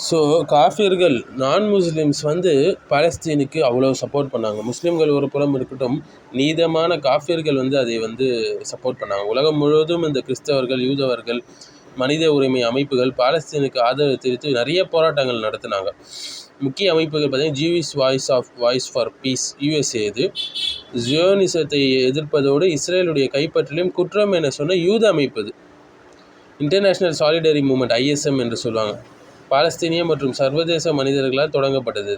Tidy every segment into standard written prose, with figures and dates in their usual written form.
So காஃபிர்கள் நான் Muslims பாலஸ்தீனுக்கு அவ்வளோ சப்போர்ட் பண்ணாங்க. முஸ்லீம்கள் ஒரு புறம் இருக்கட்டும், நீதமான காஃபிர்கள் அதை சப்போர்ட் பண்ணாங்க. உலகம் முழுவதும் இந்த கிறிஸ்தவர்கள், யூதவர்கள், மனித உரிமை அமைப்புகள் பாலஸ்தீனுக்கு ஆதரவு தெரிவித்து நிறைய போராட்டங்கள் நடத்தினாங்க. முக்கிய அமைப்புகள் பார்த்திங்கன்னா Jewish voice for peace USA, இது ஜியோனிசத்தை எதிர்ப்பதோடு இஸ்ரேலுடைய கைப்பற்றலையும் குற்றம் என சொன்ன யூத அமைப்பு. இது இன்டர்நேஷ்னல் சாலிடரி மூமெண்ட் ISM என்று சொல்லுவாங்க. பாலஸ்தீனிய மற்றும் சர்வதேச மனிதர்களால் தொடங்கப்பட்டது.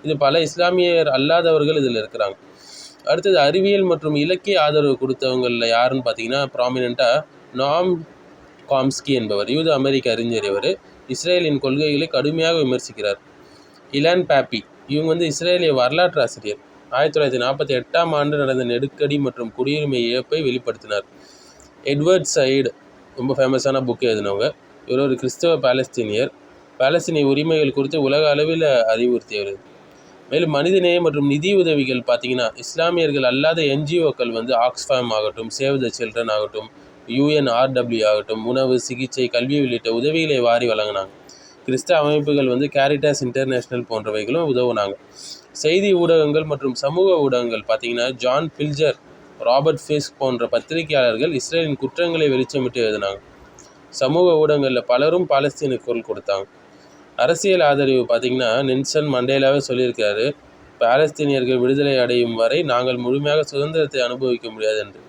இது பல இஸ்லாமியர் அல்லாதவர்கள் இதில் இருக்கிறாங்க. அடுத்தது அறிவியல் மற்றும் இலக்கிய ஆதரவு கொடுத்தவங்களில் யாருன்னு பார்த்தீங்கன்னா ப்ராமினெண்ட்டாக நாம் காம்ஸ்கி என்பவர், யூத அமெரிக்க அறிஞர். இவர் இஸ்ரேலின் கொள்கைகளை கடுமையாக விமர்சிக்கிறார். இலான் பாப்பி, இவங்க இஸ்ரேலிய வரலாற்று ஆசிரியர். 1948ஆம் ஆண்டு நடந்த நெருக்கடி மற்றும் குடியுரிமை இழப்பை வெளிப்படுத்தினார். எட்வர்ட் சைடு ரொம்ப ஃபேமஸான புக் எழுதினவங்க. இவர் ஒரு கிறிஸ்தவ பாலஸ்தீனியர். பாலஸ்தீனிய உரிமைகள் குறித்து உலக அளவில் அறிவுறுத்தியவர். மேலும் மனிதநேய மற்றும் நிதி உதவிகள் பார்த்திங்கன்னா இஸ்லாமியர்கள் அல்லாத NGOக்கள் ஆக்ஸ்ஃபேம் ஆகட்டும், சேவ் த சில்ட்ரன் ஆகட்டும், UNRW ஆகட்டும், உணவு, சிகிச்சை, கல்வி உள்ளிட்ட உதவிகளை வாரி வழங்கினாங்க. கிறிஸ்தவ அமைப்புகள் கேரிட்டாஸ் இன்டர்நேஷ்னல் போன்றவைகளும் உதவுனாங்க. செய்தி ஊடகங்கள் மற்றும் சமூக ஊடகங்கள் பார்த்திங்கன்னா ஜான் பில்ஜர், ராபர்ட் ஃபிஸ்க் போன்ற பத்திரிகையாளர்கள் இஸ்ரேலின் குற்றங்களை வெளிச்சமிட்டு எழுதினாங்க. சமூக ஊடகங்களில் பலரும் பாலஸ்தீனுக்கு குரல் கொடுத்தாங்க. அரசியல் ஆதரவு பார்த்திங்கன்னா நெல்சன் மண்டேலாவே சொல்லியிருக்காரு, பாலஸ்தீனியர்கள் விடுதலை அடையும் வரை நாங்கள் முழுமையாக சுதந்திரத்தை அனுபவிக்க முடியாது என்று.